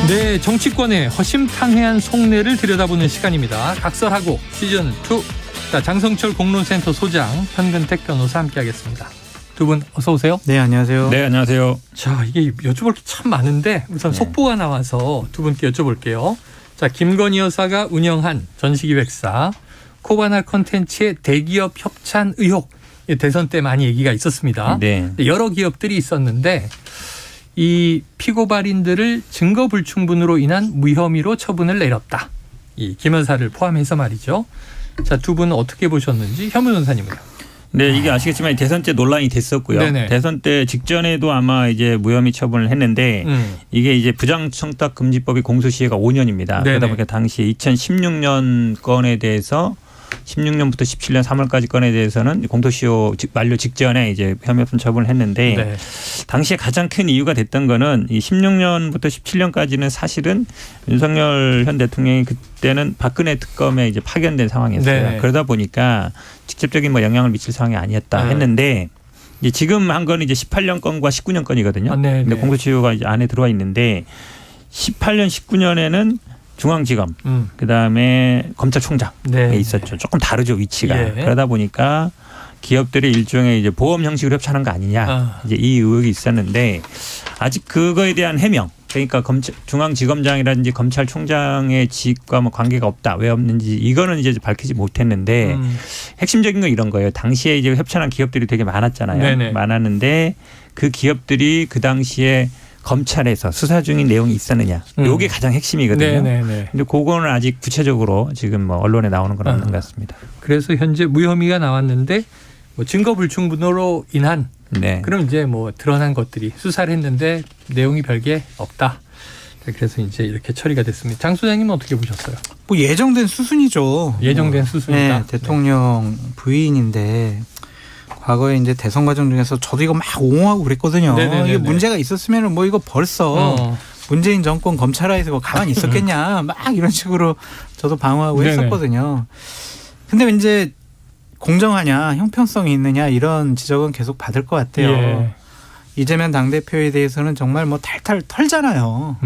네, 정치권의 허심탄회한 속내를 들여다보는 시간입니다. 각설하고 시즌2. 자, 장성철 공론센터 소장, 현근택 변호사 함께하겠습니다. 두 분 어서 오세요. 네, 안녕하세요. 네, 안녕하세요. 자, 이게 여쭤볼 게 참 많은데 우선 속보가 나와서 두 분께 여쭤볼게요. 자, 김건희 여사가 운영한 전시기획사 코바나 컨텐츠의 대기업 협찬 의혹, 대선 때 많이 얘기가 있었습니다. 네. 여러 기업들이 있었는데 이 피고발인들을 증거 불충분으로 인한 무혐의로 처분을 내렸다. 이 김 여사를 포함해서 말이죠. 자, 두 분은 어떻게 보셨는지 현 변호사님은요. 네, 이게 아시겠지만 대선 때 논란이 됐었고요. 네네. 대선 때 직전에도 아마 이제 무혐의 처분을 했는데 이게 이제 부당청탁 금지법이 공소시효가 5년입니다. 네네. 그러다 보니까 당시 2016년 건에 대해서 16년부터 17년 3월까지 건에 대해서는 공소시효 만료 직전에 이제 혐의 없음 처분을 했는데 네. 당시에 가장 큰 이유가 됐던 거는 이 16년부터 17년까지는 사실은 윤석열 현 대통령이 그때는 박근혜 특검에 이제 파견된 상황이었어요. 네. 그러다 보니까 직접적인 뭐 영향을 미칠 상황이 아니었다 했는데 이제 지금 한 건 이제 18년 건과 19년 건이거든요. 네, 근데 네. 공소시효가 이제 안에 들어와 있는데 18년, 19년에는 중앙지검, 그다음에 검찰총장에 네. 있었죠. 조금 다르죠, 위치가. 예. 그러다 보니까 기업들이 일종의 이제 보험 형식으로 협찬한 거 아니냐. 이제 이 의혹이 있었는데 아직 그거에 대한 해명. 그러니까 중앙지검장이라든지 검찰총장의 직과 뭐 관계가 없다. 왜 없는지 이거는 이제 밝히지 못했는데 핵심적인 건 이런 거예요. 당시에 이제 협찬한 기업들이 되게 많았잖아요. 네네. 많았는데 그 기업들이 그 당시에 검찰에서 수사 중인 내용이 있었느냐. 이게 가장 핵심이거든요. 네네네. 근데 그거는 아직 구체적으로 지금 뭐 언론에 나오는 건 없는 것 같습니다. 그래서 현재 무혐의가 나왔는데 뭐 증거 불충분으로 인한 네. 그럼 이제 뭐 드러난 것들이 수사를 했는데 내용이 별게 없다. 그래서 이제 이렇게 처리가 됐습니다. 장 소장님은 어떻게 보셨어요? 뭐 예정된 수순이죠. 예정된 수순이다. 네, 대통령 부인인데 과거에 이제 대선 과정 중에서 저도 이거 막 옹호하고 그랬거든요. 네네네네. 이게 문제가 있었으면 뭐 이거 벌써 문재인 정권 검찰하에서 뭐 가만히 있었겠냐 막 이런 식으로 저도 방어하고 네네. 했었거든요. 근데 이제 공정하냐 형평성이 있느냐 이런 지적은 계속 받을 것 같아요. 예. 이재명 당대표에 대해서는 정말 뭐 탈탈 털잖아요.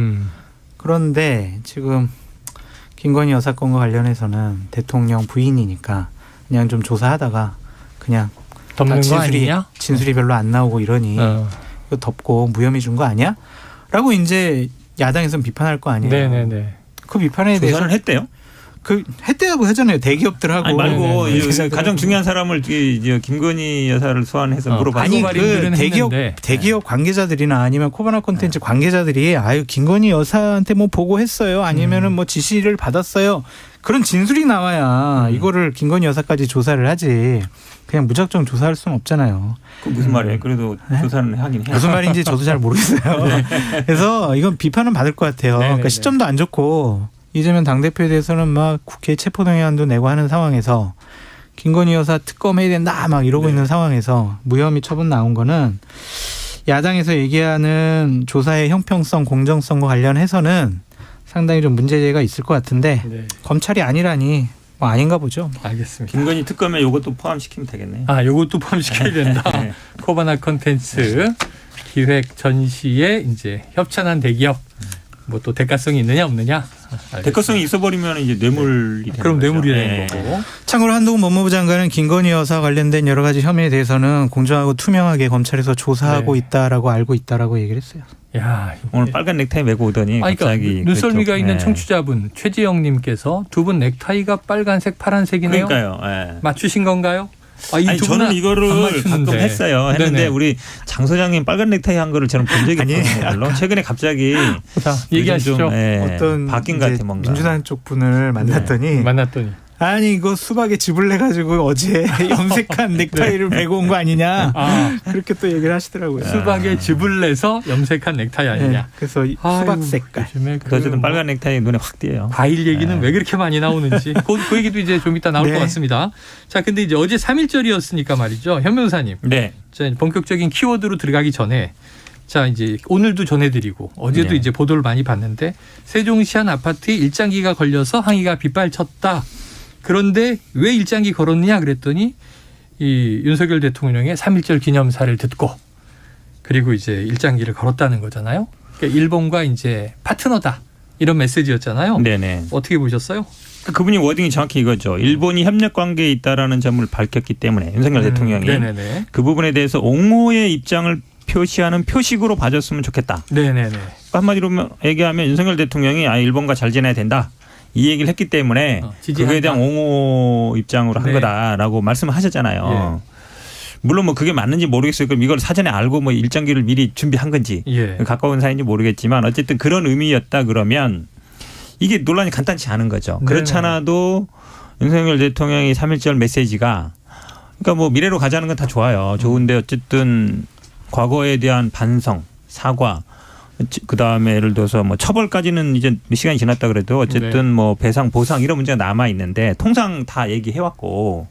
그런데 지금 김건희 여사 건과 관련해서는 대통령 부인이니까 그냥 좀 조사하다가 그냥 덮는 거 아니냐? 진술이 별로 안 나오고 이러니 이거 덮고 무혐의 준 거 아니야? 라고 이제 야당에서는 비판할 거 아니에요. 네네네. 그 비판에 대해서 조사는 했대요? 그 했대라고 하잖아요. 대기업들하고. 아니 말고 네네네. 가장 중요한 사람을 김건희 여사를 소환해서 물어봤어요. 아니 그 대기업 관계자들이나 아니면 코바나 콘텐츠 관계자들이 아유 김건희 여사한테 뭐 보고했어요. 아니면은 뭐 지시를 받았어요. 그런 진술이 나와야 이거를 김건희 여사까지 조사를 하지. 그냥 무작정 조사할 수는 없잖아요. 그 무슨 말이에요? 그래도 조사는 하긴 해요. 무슨 말인지 저도 잘 모르겠어요. 그래서 이건 비판은 받을 것 같아요. 그러니까 시점도 안 좋고 이재명 당대표에 대해서는 막 국회 체포동의안도 내고 하는 상황에서 김건희 여사 특검해야 된다 막 이러고 있는 상황에서 무혐의 처분 나온 거는 야당에서 얘기하는 조사의 형평성 공정성과 관련해서는 상당히 좀 문제제가 있을 것 같은데 검찰이 아니라니 뭐 아닌가 보죠. 알겠습니다. 김건희 특검에 이것도 포함시키면 되겠네요. 아, 요것도 포함시켜야 된다. 코바나 컨텐츠 기획 전시에 이제 협찬한 대기업 뭐 또 대가성이 있느냐 없느냐. 대가성이 있어버리면 이제 뇌물이 되는 그럼 거죠. 뇌물이 되는 거고. 참고로 한동훈 법무부 장관은 김건희 여사 관련된 여러 가지 혐의에 대해서는 공정하고 투명하게 검찰에서 조사하고 있다라고 알고 있다라고 얘기를 했어요. 야, 오늘 빨간 넥타이 메고 오더니 갑자기 그러니까 눈썰미가 그쪽, 있는 청취자분 최지영님께서 두 분 넥타이가 빨간색 파란색이네요. 그러니까요. 맞추신 건가요? 아니 저는 이거를 가끔 했어요. 했는데 네네. 우리 장 소장님 빨간 넥타이 한 거를 저는 본 적이 없거든요. 최근에 갑자기 자, 얘기하시죠. 좀, 어떤 바뀐 것 같아 뭔가. 민주당 쪽 분을 만났더니 아니 이거 수박에 즙을 내가지고 어제 염색한 넥타이를 메고 온 거 아니냐 그렇게 또 얘기를 하시더라고요. 수박에 즙을 내서 염색한 넥타이 아니냐. 네, 그래서 수박 색깔. 어쨌든 빨간 넥타이 눈에 확 띄어요. 과일 얘기는 왜 그렇게 많이 나오는지 그 얘기도 이제 좀 이따 나올 것 같습니다. 자, 근데 이제 어제 3.1절이었으니까 말이죠. 현 변호사님. 네. 자, 본격적인 키워드로 들어가기 전에 자, 이제 오늘도 전해드리고 어제도 이제 보도를 많이 봤는데 세종시 한 아파트에 일장기가 걸려서 항의가 빗발쳤다. 그런데 왜 일장기 걸었느냐 그랬더니 이 윤석열 대통령의 3.1절 기념사를 듣고 그리고 이제 일장기를 걸었다는 거잖아요. 그러니까 일본과 이제 파트너다. 이런 메시지였잖아요. 네네. 어떻게 보셨어요? 그분이 워딩이 정확히 이거죠. 일본이 협력 관계에 있다라는 점을 밝혔기 때문에 윤석열 대통령이 네네네. 그 부분에 대해서 옹호의 입장을 표시하는 표식으로 봐줬으면 좋겠다. 네네네. 한마디로 얘기하면 윤석열 대통령이 일본과 잘 지내야 된다. 이 얘기를 했기 때문에 그거에 대한 옹호 입장으로 한 거다라고 말씀하셨잖아요. 예. 물론 뭐 그게 맞는지 모르겠어요. 그럼 이걸 사전에 알고 뭐 일정기를 미리 준비한 건지 가까운 사이인지 모르겠지만 어쨌든 그런 의미였다 그러면 이게 논란이 간단치 않은 거죠. 그렇지 않아도 윤석열 대통령의 3.1절 메시지가 그러니까 뭐 미래로 가자는 건 다 좋아요. 좋은데 어쨌든 과거에 대한 반성, 사과, 그다음에 예를 들어서 뭐 처벌까지는 이제 시간이 지났다 그래도 어쨌든 뭐 배상, 보상 이런 문제가 남아 있는데 통상 다 얘기해 왔고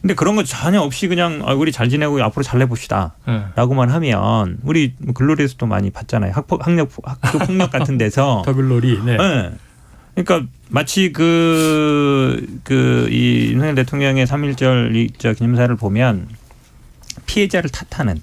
근데 그런 거 전혀 없이 그냥 우리 잘 지내고 앞으로 잘 내봅시다 라고만 하면 우리 글로리에서도 많이 봤잖아요. 학교 폭력 같은 데서. 더 글로리. 네. 그러니까 마치 이 윤석열 대통령의 3.1절 기념사를 보면 피해자를 탓하는.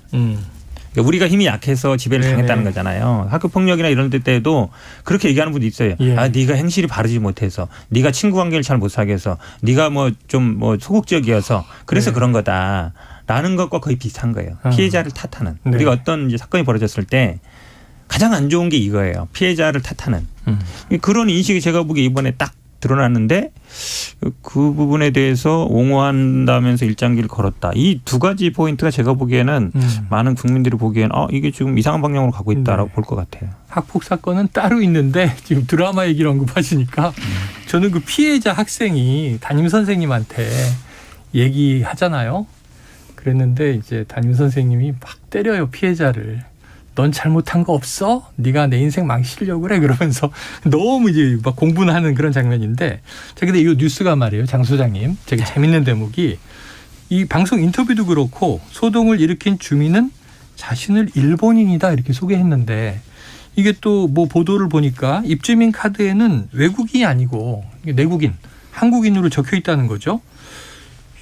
그러니까 우리가 힘이 약해서 지배를 당했다는 거잖아요. 학교 폭력이나 이런 데 때도 그렇게 얘기하는 분도 있어요. 네가 행실이 바르지 못해서, 네가 친구 관계를 잘 못 사게 해서, 네가 뭐 좀 소극적이어서 그래서 그런 거다라는 것과 거의 비슷한 거예요. 피해자를 탓하는. 우리가 어떤 이제 사건이 벌어졌을 때 가장 안 좋은 게 이거예요. 피해자를 탓하는. 그런 인식이 제가 보기에 이번에 딱 드러났는데 그 부분에 대해서 옹호한다면서 일장기를 걸었다. 이 두 가지 포인트가 제가 보기에는 많은 국민들이 보기에는 이게 지금 이상한 방향으로 가고 있다라고 볼 것 같아요. 학폭 사건은 따로 있는데 지금 드라마 얘기를 언급하시니까 저는 그 피해자 학생이 담임 선생님한테 얘기하잖아요. 그랬는데 이제 담임 선생님이 막 때려요, 피해자를. 넌 잘못한 거 없어? 네가 내 인생 망치려고 그래? 그러면서 너무 이제 막 공분하는 그런 장면인데. 자, 근데 이 뉴스가 말이에요, 장 소장님. 되게 재밌는 대목이 이 방송 인터뷰도 그렇고 소동을 일으킨 주민은 자신을 일본인이다 이렇게 소개했는데 이게 또 뭐 보도를 보니까 입주민 카드에는 외국인이 아니고 내국인, 한국인으로 적혀 있다는 거죠.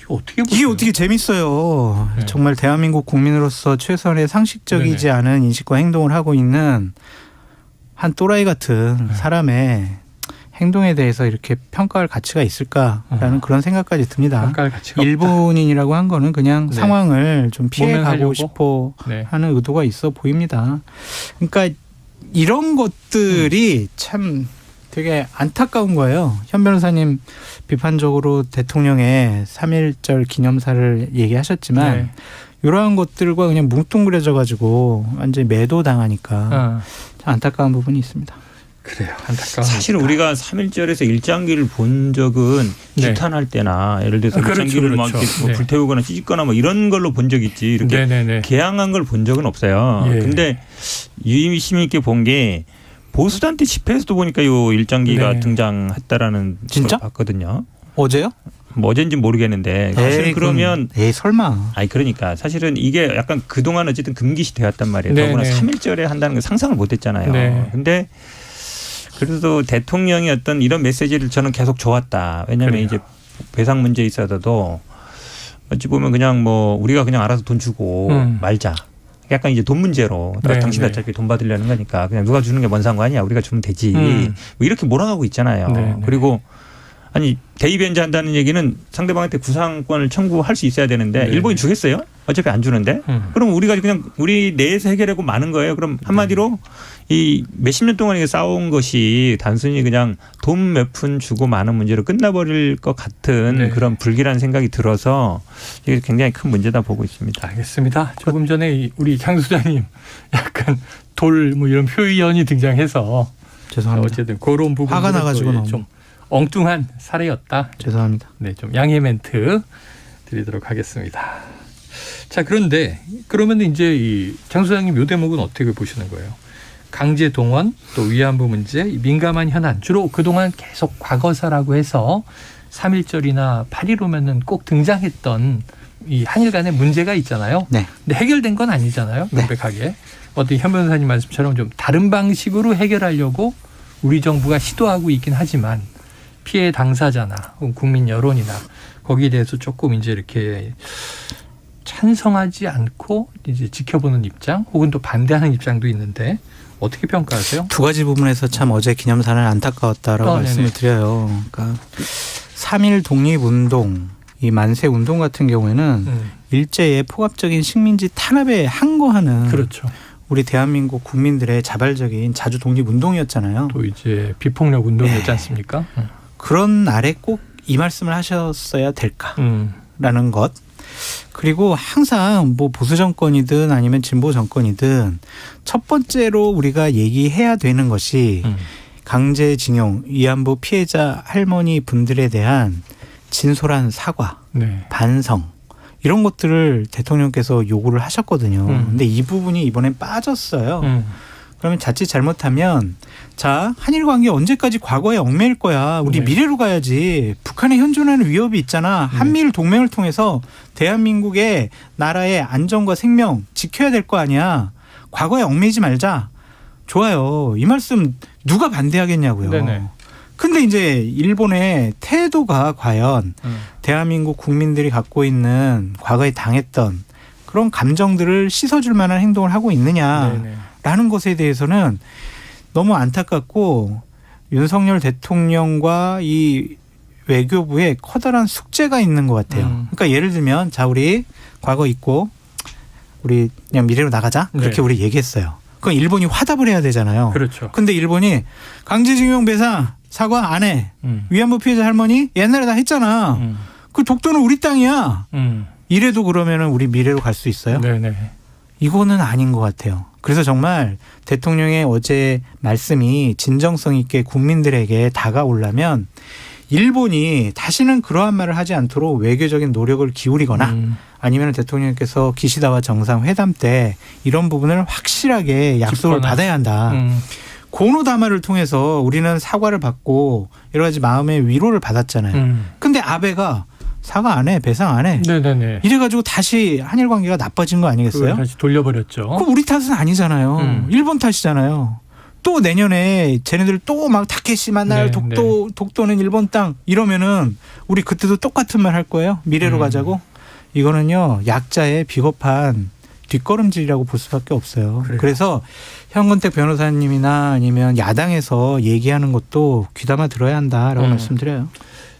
어떻게 보세요? 이게 어떻게 재밌어요. 정말 대한민국 국민으로서 최선의 상식적이지 않은 인식과 행동을 하고 있는 한 또라이 같은 사람의 행동에 대해서 이렇게 평가할 가치가 있을까라는 그런 생각까지 듭니다. 평가할 가치가 일본인이라고 한 거는 그냥 상황을 좀 피해가고 싶어 하는 의도가 있어 보입니다. 그러니까 이런 것들이 참 되게 안타까운 거예요. 현 변호사님 비판적으로 대통령의 3.1절 기념사를 얘기하셨지만 이러한 것들과 그냥 뭉뚱그려져 가지고 완전히 매도당하니까 참 안타까운 부분이 있습니다. 그래요. 안타까운. 사실 우리가 3.1절에서 일장기를 본 적은 규탄할 때나 예를 들어서 일장기를 막 불태우거나 찢거나 뭐 이런 걸로 본 적 있지 이렇게 개항한 걸 본 적은 없어요. 근데 유의미심 있게 본 게 보수단체 집회에서도 보니까 이 일장기가 등장했다라는 진짜? 걸 봤거든요. 어제요? 뭐 어제인지 모르겠는데 사실 그러면 설마. 그러니까 사실은 이게 약간 그동안 어쨌든 금기시 되었단 말이에요. 더구나 3.1절에 한다는 걸 상상을 못 했잖아요. 근데 그래도 대통령이 어떤 이런 메시지를 저는 계속 좋았다. 왜냐하면 이제 배상 문제에 있어서도 어찌 보면 그냥 뭐 우리가 그냥 알아서 돈 주고 말자. 약간 이제 돈 문제로 당신 어차피 돈 받으려는 거니까 그냥 누가 주는 게 뭔 상관이야. 우리가 주면 되지. 뭐 이렇게 몰아가고 있잖아요. 그리고 아니 대의변제 한다는 얘기는 상대방한테 구상권을 청구할 수 있어야 되는데 일본이 주겠어요? 어차피 안 주는데. 그럼 우리가 그냥 우리 내에서 해결하고 마는 거예요. 그럼 한마디로 이 몇십 년 동안 싸운 것이 단순히 그냥 돈 몇 푼 주고 마는 문제로 끝나버릴 것 같은 그런 불길한 생각이 들어서 이게 굉장히 큰 문제다 보고 있습니다. 알겠습니다. 조금 전에 우리 장 소장님 약간 돌 뭐 이런 표현이 등장해서 죄송합니다. 어쨌든 그런 부분 화가 나가지고 좀 엉뚱한 사례였다. 죄송합니다. 네, 좀 양해 멘트 드리도록 하겠습니다. 자, 그런데 그러면 이제 이 장 소장님 요 대목은 어떻게 보시는 거예요? 강제 동원 또 위안부 문제 민감한 현안 주로 그동안 계속 과거사라고 해서 3.1절이나 8.15면은 꼭 등장했던 이 한일 간의 문제가 있잖아요. 근데 해결된 건 아니잖아요. 명백하게. 어떤 현 변호사님 말씀처럼 좀 다른 방식으로 해결하려고 우리 정부가 시도하고 있긴 하지만 피해 당사자나 국민 여론이나 거기에 대해서 조금 이제 이렇게 찬성하지 않고 이제 지켜보는 입장 혹은 또 반대하는 입장도 있는데 어떻게 평가하세요? 두 가지 부분에서 참 어제 기념사는 안타까웠다라고 말씀을 드려요. 그러니까 3.1 독립운동, 이 만세 운동 같은 경우에는 일제의 포괄적인 식민지 탄압에 항거하는 그렇죠. 우리 대한민국 국민들의 자발적인 자주 독립운동이었잖아요. 또 이제 비폭력 운동이었지 않습니까? 그런 날에 꼭 이 말씀을 하셨어야 될까라는 것. 그리고 항상 뭐 보수 정권이든 아니면 진보 정권이든 첫 번째로 우리가 얘기해야 되는 것이 강제징용, 위안부 피해자 할머니 분들에 대한 진솔한 사과, 네. 반성 이런 것들을 대통령께서 요구를 하셨거든요. 근데 이 부분이 이번엔 빠졌어요. 그러면 자칫 잘못하면 자, 한일 관계 언제까지 과거에 얽매일 거야. 우리 네. 미래로 가야지. 북한에 현존하는 위협이 있잖아. 한미일 동맹을 통해서 대한민국의 나라의 안전과 생명 지켜야 될 거 아니야. 과거에 얽매이지 말자. 좋아요. 이 말씀 누가 반대하겠냐고요. 네네. 근데 이제 일본의 태도가 과연 대한민국 국민들이 갖고 있는 과거에 당했던 그런 감정들을 씻어줄 만한 행동을 하고 있느냐라는 것에 대해서는 너무 안타깝고 윤석열 대통령과 이 외교부에 커다란 숙제가 있는 것 같아요. 그러니까 예를 들면 자 우리 과거 잊고 우리 그냥 미래로 나가자 그렇게 네. 우리 얘기했어요. 그럼 일본이 화답을 해야 되잖아요. 그렇죠. 근데 일본이 강제징용 배상 사과 안 해. 위안부 피해자 할머니 옛날에 다 했잖아. 그 독도는 우리 땅이야. 이래도 그러면은 우리 미래로 갈 수 있어요? 네네. 이거는 아닌 것 같아요. 그래서 정말 대통령의 어제 말씀이 진정성 있게 국민들에게 다가오려면 일본이 다시는 그러한 말을 하지 않도록 외교적인 노력을 기울이거나 아니면 대통령께서 기시다와 정상회담 때 이런 부분을 확실하게 약속을 짚거나. 받아야 한다. 고노다마를 통해서 우리는 사과를 받고 여러 가지 마음의 위로를 받았잖아요. 근데 아베가 사과 안 해, 배상 안 해. 네네네. 이래가지고 다시 한일 관계가 나빠진 거 아니겠어요? 다시 돌려버렸죠. 그 우리 탓은 아니잖아요. 일본 탓이잖아요. 또 내년에 쟤네들 또 막 타케시 만날 네, 독도는 일본 땅 이러면은 우리 그때도 똑같은 말 할 거예요. 미래로 가자고. 이거는요 약자의 비겁한 뒷걸음질이라고 볼 수밖에 없어요. 그래요. 그래서 현근택 변호사님이나 아니면 야당에서 얘기하는 것도 귀담아 들어야 한다라고 말씀드려요.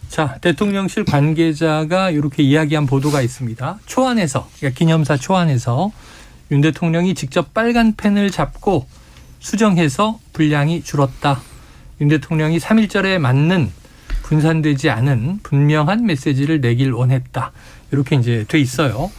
자, 대통령실 관계자가 이렇게 이야기한 보도가 있습니다. 초안에서, 그러니까 기념사 초안에서 윤 대통령이 직접 빨간 펜을 잡고 수정해서 분량이 줄었다. 윤 대통령이 3.1절에 맞는 분산되지 않은 분명한 메시지를 내길 원했다. 이렇게 이제 돼 있어요.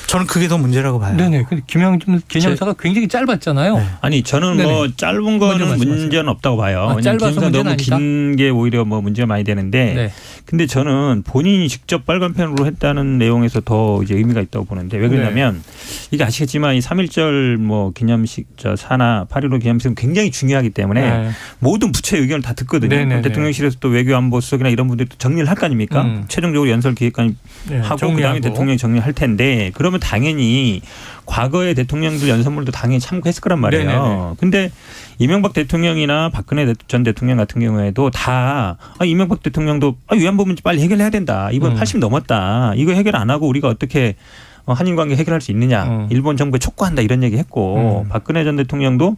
저는 그게 더 문제라고 봐요. 네네. 근데 김영준 기념사가 굉장히 짧았잖아요. 네. 아니 저는 네네. 뭐 짧은 먼저 거는 말씀하세요. 문제는 없다고 봐요. 아, 왜냐하면 짧아서 기념사 문제는 너무 아니다? 긴 게 오히려 뭐 문제가 많이 되는데 네. 근데 저는 본인이 직접 빨간 펜으로 했다는 내용에서 더 이제 의미가 있다고 보는데 왜 그러냐면 이게 아시겠지만 이 3.1절 뭐 기념식 사나 8.15 기념식은 굉장히 중요하기 때문에 네. 모든 부처의 의견을 다 듣거든요. 네네네. 대통령실에서 또 외교안보수석이나 이런 분들이 또 정리를 할 거 아닙니까? 최종적으로 연설 기획관이 네, 하고 정리하고. 그다음에 대통령이 정리할 텐데 그러면 당연히 과거의 대통령들 연설문도 당연히 참고했을 거란 말이에요. 네네네. 근데 이명박 대통령이나 박근혜 전 대통령 같은 경우에도 다 이명박 대통령도 위안부 문제 빨리 해결해야 된다. 이번 80 넘었다. 이거 해결 안 하고 우리가 어떻게 한일 관계 해결할 수 있느냐. 일본 정부에 촉구한다 이런 얘기 했고 박근혜 전 대통령도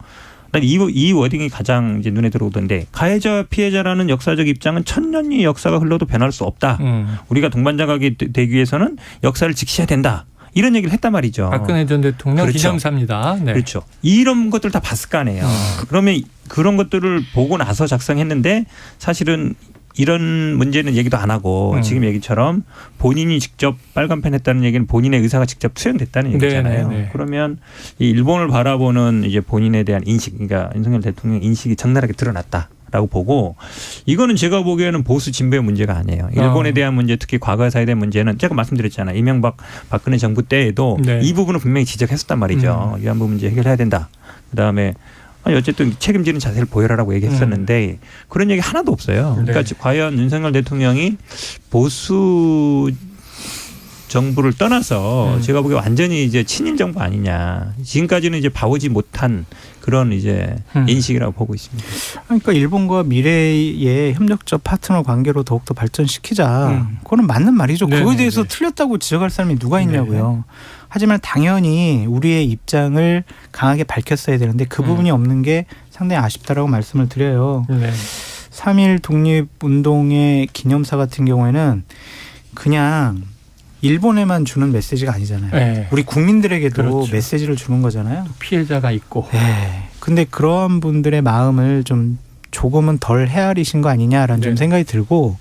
난 이 워딩이 가장 이제 눈에 들어오던데 가해자 피해자라는 역사적 입장은 천년의 역사가 흘러도 변할 수 없다. 우리가 동반자가 되기 위해서는 역사를 지키셔야 된다. 이런 얘기를 했단 말이죠. 박근혜 전 대통령 그렇죠. 기념사입니다. 네. 그렇죠. 이런 것들 다 봤을 거 아니에요. 그러면 그런 것들을 보고 나서 작성했는데 사실은 이런 문제는 얘기도 안 하고 지금 얘기처럼 본인이 직접 빨간 펜 했다는 얘기는 본인의 의사가 직접 투영됐다는 얘기잖아요. 네네네. 그러면 이 일본을 바라보는 이제 본인에 대한 인식, 그러니까 윤석열 대통령 인식이 적나라하게 드러났다. 라고 보고 이거는 제가 보기에는 보수 진보의 문제가 아니에요. 일본에 대한 문제 특히 과거사에 대한 문제는 제가 말씀드렸잖아요. 이명박 박근혜 정부 때에도 네. 이 부분은 분명히 지적했었단 말이죠. 위안부 문제 해결해야 된다. 그다음에 어쨌든 책임지는 자세를 보여라라고 얘기했었는데 그런 얘기 하나도 없어요. 그러니까 네. 과연 윤석열 대통령이 보수 정부를 떠나서 제가 보기에 완전히 이제 친일 정부 아니냐. 지금까지는 이제 봐오지 못한 그런 이제 인식이라고 보고 있습니다. 그러니까 일본과 미래의 협력적 파트너 관계로 더욱더 발전시키자. 그거는 맞는 말이죠. 네네네. 그거에 대해서 틀렸다고 지적할 사람이 누가 있냐고요. 하지만 당연히 우리의 입장을 강하게 밝혔어야 되는데 그 부분이 없는 게 상당히 아쉽다라고 말씀을 드려요. 네. 3.1 독립운동의 기념사 같은 경우에는 그냥 일본에만 주는 메시지가 아니잖아요. 네. 우리 국민들에게도 그렇죠. 메시지를 주는 거잖아요. 피해자가 있고. 네. 근데 그러한 분들의 마음을 좀 조금은 덜 헤아리신 거 아니냐라는 네. 좀 생각이 들고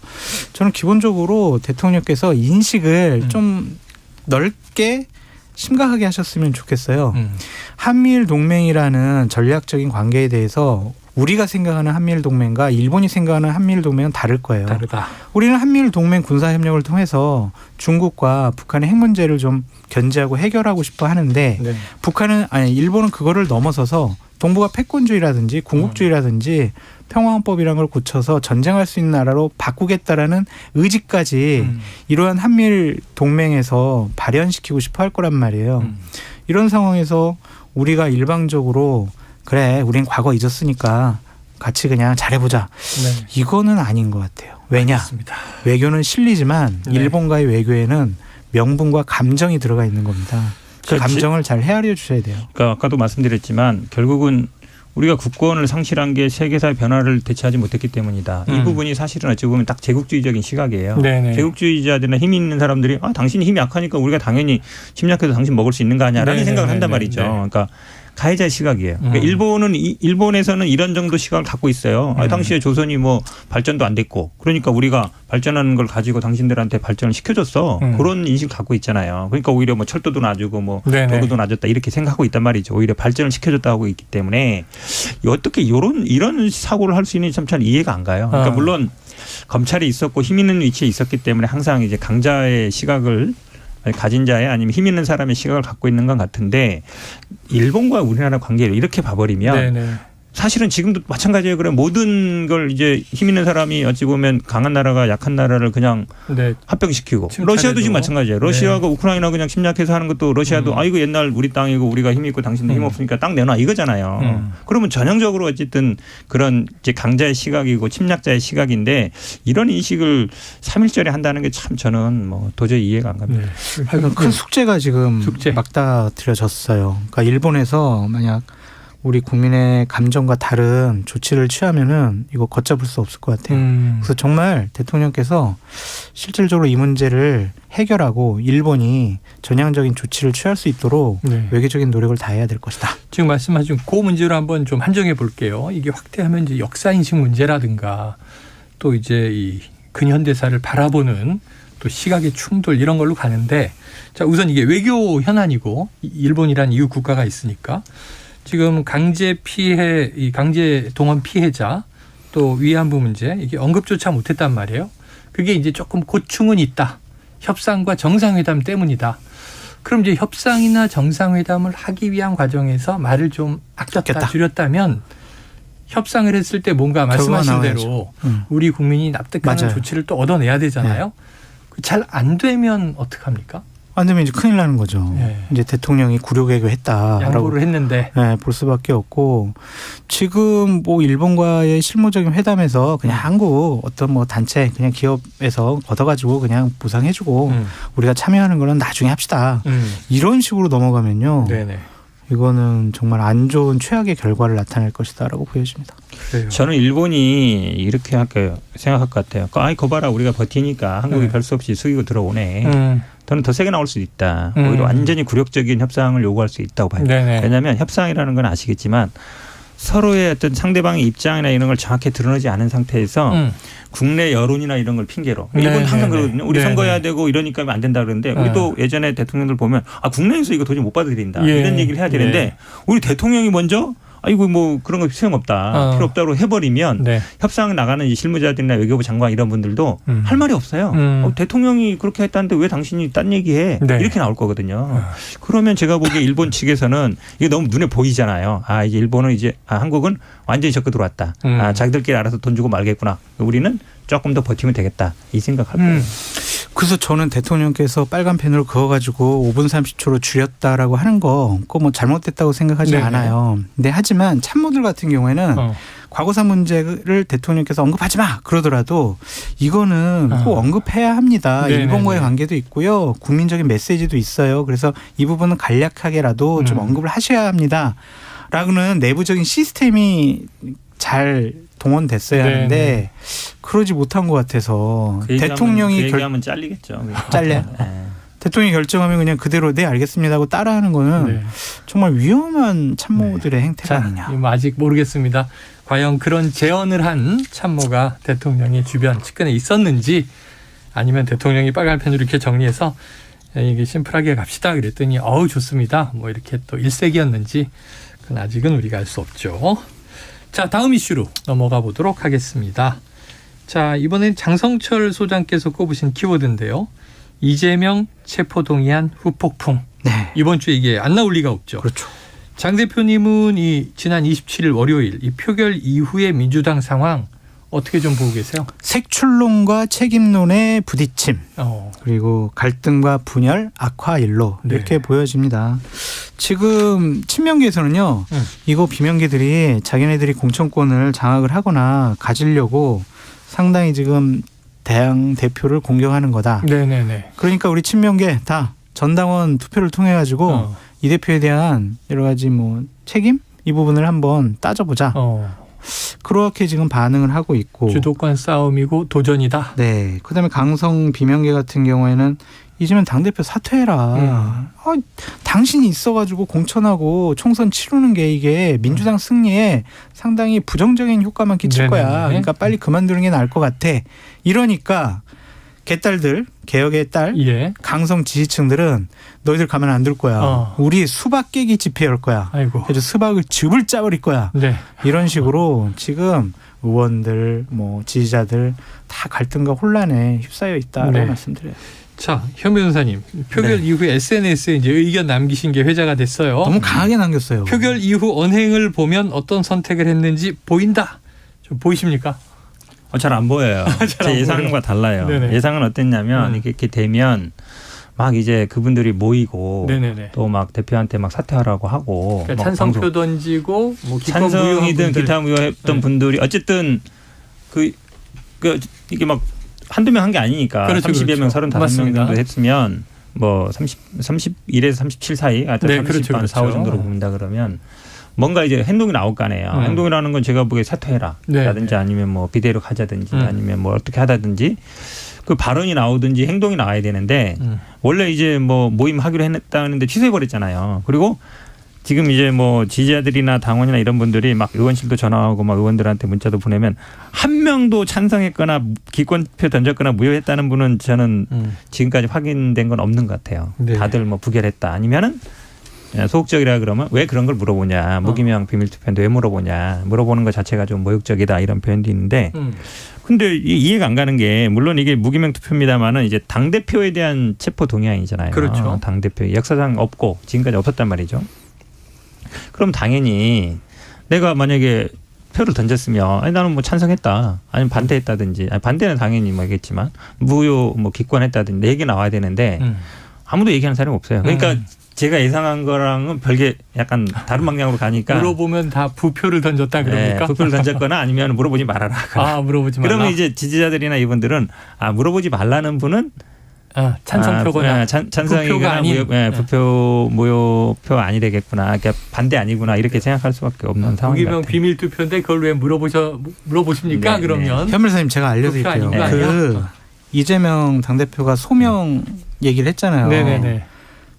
저는 기본적으로 대통령께서 인식을 좀 넓게 심각하게 하셨으면 좋겠어요. 한미일 동맹이라는 전략적인 관계에 대해서 우리가 생각하는 한미일 동맹과 일본이 생각하는 한미일 동맹은 다를 거예요. 다르다. 우리는 우리는 한미일 동맹 군사협력을 통해서 중국과 북한의 핵 문제를 좀 견제하고 해결하고 싶어 하는데 네. 일본은 그거를 넘어서서 동북아 패권주의라든지 군국주의라든지 평화헌법이라는 걸 고쳐서 전쟁할 수 있는 나라로 바꾸겠다라는 의지까지 이러한 한미일 동맹에서 발현시키고 싶어 할 거란 말이에요. 이런 상황에서 우리가 일방적으로 그래 우린 과거 잊었으니까 같이 그냥 잘해보자. 네. 이거는 아닌 것 같아요. 왜냐? 알겠습니다. 외교는 실리지만 네. 일본과의 외교에는 명분과 감정이 들어가 있는 겁니다. 그 감정을 잘 헤아려 주셔야 돼요. 그러니까 아까도 말씀드렸지만 결국은 우리가 국권을 상실한 게 세계사의 변화를 대체하지 못했기 때문이다. 이 부분이 사실은 어찌 보면 딱 제국주의적인 시각이에요. 네네. 제국주의자들이나 힘이 있는 사람들이 당신이 힘이 약하니까 우리가 당연히 침략해서 당신 먹을 수 있는 거 아니야라는 네네네네. 생각을 한단 말이죠. 그러니까 가해자의 시각이에요. 그러니까 일본에서는 이런 정도 시각을 갖고 있어요. 당시에 조선이 뭐 발전도 안 됐고 그러니까 우리가 발전하는 걸 가지고 당신들한테 발전을 시켜줬어. 그런 인식을 갖고 있잖아요. 그러니까 오히려 뭐 철도도 놔주고 뭐 도로도 놔줬다 이렇게 생각하고 있단 말이죠. 오히려 발전을 시켜줬다고 있기 때문에 어떻게 이런 사고를 할 수 있는지 참 이해가 안 가요. 그러니까 물론 검찰이 있었고 힘 있는 위치에 있었기 때문에 항상 이제 강자의 시각을 가진 자의 아니면 힘 있는 사람의 시각을 갖고 있는 것 같은데 일본과 우리나라 관계를 이렇게 봐버리면 네네. 사실은 지금도 마찬가지예요. 그래 모든 걸 이제 힘 있는 사람이 어찌 보면 강한 나라가 약한 나라를 그냥 네. 합병시키고 칭찬해도. 러시아도 지금 마찬가지예요. 러시아가 우크라이나 그냥 침략해서 하는 것도 러시아도 아이고 옛날 우리 땅이고 우리가 힘 있고 당신도 힘 없으니까 땅 내놔 이거잖아요. 그러면 전형적으로 어쨌든 그런 이제 강자의 시각이고 침략자의 시각인데 이런 인식을 3.1절에 한다는 게 참 저는 뭐 도저히 이해가 안 갑니다. 네. 하여간 큰 숙제가 지금 막다들여졌어요. 그러니까 일본에서 만약 우리 국민의 감정과 다른 조치를 취하면은 이거 걷잡을 수 없을 것 같아요. 그래서 정말 대통령께서 실질적으로 이 문제를 해결하고 일본이 전향적인 조치를 취할 수 있도록 외교적인 노력을 다해야 될 것이다. 지금 말씀하신 그 문제로 한번 좀 한정해 볼게요. 이게 확대하면 이제 역사인식 문제라든가 또 이제 이 근현대사를 바라보는 또 시각의 충돌 이런 걸로 가는데 자 우선 이게 외교 현안이고 일본이란 이웃 국가가 있으니까 지금 강제 피해, 이 강제 동원 피해자 또 위안부 문제 이게 언급조차 못했단 말이에요. 그게 이제 조금 고충은 있다. 협상과 정상회담 때문이다. 그럼 이제 협상이나 정상회담을 하기 위한 과정에서 말을 좀 아꼈다 줄였다면 협상을 했을 때 뭔가 말씀하신 대로 우리 국민이 납득하는 맞아요. 조치를 또 얻어내야 되잖아요. 잘 안 되면 어떡합니까? 안 되면 이제 큰일 나는 거죠. 네. 이제 대통령이 굴욕외교 했다라고 양보를 했는데 볼 수밖에 없고 지금 뭐 일본과의 실무적인 회담에서 그냥 한국 어떤 뭐 단체 그냥 기업에서 걷어가지고 그냥 보상해주고 우리가 참여하는 거는 나중에 합시다. 이런 식으로 넘어가면요. 네네. 이거는 정말 안 좋은 최악의 결과를 나타낼 것이다라고 보여집니다. 그래요. 저는 일본이 이렇게 생각할 것 같아요. 아이 거봐라 우리가 버티니까 한국이 별 수 없이 숙이고 들어오네. 저는 더 세게 나올 수 있다. 오히려 완전히 굴욕적인 협상을 요구할 수 있다고 봐요. 네네. 왜냐하면 협상이라는 건 아시겠지만 서로의 어떤 상대방의 입장이나 이런 걸 정확히 드러내지 않은 상태에서 국내 여론이나 이런 걸 핑계로 일본 항상 그러거든요. 우리 선거해야 되고 이러니까 안 된다 그러는데 우리도 예전에 대통령들 보면 국내에서 이거 도저히 못 받아들인다 이런 얘기를 해야 되는데 우리 대통령이 먼저 아이고 뭐 그런 거 소용없다. 필요 없다고 해버리면 협상 나가는 이 실무자들이나 외교부 장관 이런 분들도 할 말이 없어요. 대통령이 그렇게 했다는데 왜 당신이 딴 얘기해? 이렇게 나올 거거든요. 그러면 제가 보기에 일본 측에서는 이게 너무 눈에 보이잖아요. 이제 일본은 이제 한국은 완전히 적극 들어왔다. 자기들끼리 알아서 돈 주고 말겠구나. 우리는 조금 더 버티면 되겠다. 이 생각할 거예요. 그래서 저는 대통령께서 빨간 펜으로 그어가지고 5분 30초로 줄였다라고 하는 거 그거 뭐 잘못됐다고 생각하지 않아요. 근데 하지만 참모들 같은 경우에는 과거사 문제를 대통령께서 언급하지 마 그러더라도 이거는 꼭 언급해야 합니다. 네네네. 일본과의 관계도 있고요. 국민적인 메시지도 있어요. 그래서 이 부분은 간략하게라도 좀 언급을 하셔야 합니다. 라고는 내부적인 시스템이 잘 동원됐어야 네네. 하는데 그러지 못한 것 같아서 대통령이 그 얘기하면 잘리겠죠. 잘려요. 네. 대통령이 결정하면 그냥 그대로 네 알겠습니다 하고 따라하는 거는 네. 정말 위험한 참모들의 행태가 자, 아니냐. 이거 아직 모르겠습니다. 과연 그런 제언을 한 참모가 대통령의 주변 측근에 있었는지 아니면 대통령이 빨간펜으로 이렇게 정리해서 이게 심플하게 갑시다 그랬더니 어우 좋습니다. 뭐 이렇게 또 일색이었는지 그건 아직은 우리가 알 수 없죠. 자, 다음 이슈로 넘어가 보도록 하겠습니다. 자, 이번엔 장성철 소장께서 꼽으신 키워드인데요. 이재명 체포동의안 후폭풍. 네. 이번 주에 이게 안 나올 리가 없죠. 그렇죠. 장 대표님은 이 지난 27일 월요일 이 표결 이후의 민주당 상황 어떻게 좀 보고 계세요? 색출론과 책임론의 부딪힘 그리고 갈등과 분열 악화 일로 이렇게 네. 보여집니다. 지금 친명계에서는요. 이거 비명계들이 자기네들이 공천권을 장악을 하거나 가지려고 상당히 지금 당 대표를 공격하는 거다. 네네네. 그러니까 우리 친명계 다 전당원 투표를 통해 가지고 이 대표에 대한 여러 가지 뭐 책임 이 부분을 한번 따져보자. 그렇게 지금 반응을 하고 있고 주도권 싸움이고 도전이다. 네. 그다음에 강성 비명계 같은 경우에는 이제는 당대표 사퇴해라. 당신이 있어가지고 공천하고 총선 치르는 게 이게 민주당 승리에 상당히 부정적인 효과만 끼칠 네네네. 거야. 그러니까 빨리 그만두는 게 나을 것 같아. 이러니까 개딸들, 개혁의 딸, 예. 강성 지지층들은 너희들 가만 안 둘 거야. 우리 수박 깨기 집회 열 거야. 아이고. 그래서 수박을 즙을 짜버릴 거야. 네. 이런 식으로 지금 의원들, 뭐 지지자들 다 갈등과 혼란에 휩싸여 있다라고 네. 말씀드려요. 자, 현 변호사님. 표결 네. 이후에 SNS에 이제 의견 남기신 게 회자가 됐어요. 너무 강하게 남겼어요. 표결 이후 언행을 보면 어떤 선택을 했는지 보인다. 좀 보이십니까? 잘 안 보여요. 제 예상과 보여요. 달라요. 네네. 예상은 어땠냐면 이렇게 되면 막 이제 그분들이 모이고 네네네. 또 막 대표한테 막 사퇴하라고 하고 그러니까 막 찬성표 방송- 던지고 뭐 기권 찬성이든 무효한 분들. 기타 무효했던 네. 분들이 어쨌든 그 이게 막 한두 명 한 게 아니니까 그렇죠, 30여 명, 그렇죠. 35명 맞습니다. 정도 했으면 뭐 31에서 37 사이, 네, 30반 그렇죠, 4, 5 그렇죠. 정도로 본다 그러면 뭔가 이제 행동이 나올 거 아니에요. 행동이라는 건 제가 보기에 사퇴해라 네, 라든지 아니면 뭐 비대로 가자든지 음. 아니면 뭐 어떻게 하다든지 그 발언이 나오든지 행동이 나와야 되는데 원래 이제 뭐 모임 하기로 했다는데 취소해버렸잖아요. 그리고 지금 이제 뭐 지지자들이나 당원이나 이런 분들이 막 의원실도 전화하고 막 의원들한테 문자도 보내면 한 명도 찬성했거나 기권표 던졌거나 무효했다는 분은 저는 지금까지 확인된 건 없는 것 같아요. 네. 다들 뭐 부결했다 아니면은 소극적이라 그러면 왜 그런 걸 물어보냐. 무기명 비밀투표인데 왜 물어보냐. 물어보는 것 자체가 좀 모욕적이다 이런 표현도 있는데 근데 이해가 안 가는 게 물론 이게 무기명 투표입니다만은 이제 당대표에 대한 체포 동의안이잖아요. 그렇죠. 당대표 역사상 없고 지금까지 없었단 말이죠. 그럼 당연히 내가 만약에 표를 던졌으면 아니 나는 뭐 찬성했다 아니면 반대했다든지 아니 반대는 당연히 뭐겠지만 무효 뭐 기권했다든지 얘기 나와야 되는데 아무도 얘기하는 사람이 없어요. 그러니까 제가 예상한 거랑은 별개 약간 다른 방향으로 가니까 물어보면 다 부표를 던졌다 그럽니까? 네, 부표를 던졌거나 아니면 물어보지 말아라. 물어보지 말라. 그러면 이제 지지자들이나 이분들은 물어보지 말라는 분은 찬성표거나 찬성이거나 아닌 부표 무효표 아니 되겠구나. 그러니까 반대 아니구나 이렇게 생각할 수밖에 없는 상황 무기명 같아요. 비밀 투표인데 그걸 왜 물어보십니까? 네, 그러면 현물사님 제가 알려드릴게요. 투표 아니고 이재명 당대표가 소명 얘기를 했잖아요. 네네네.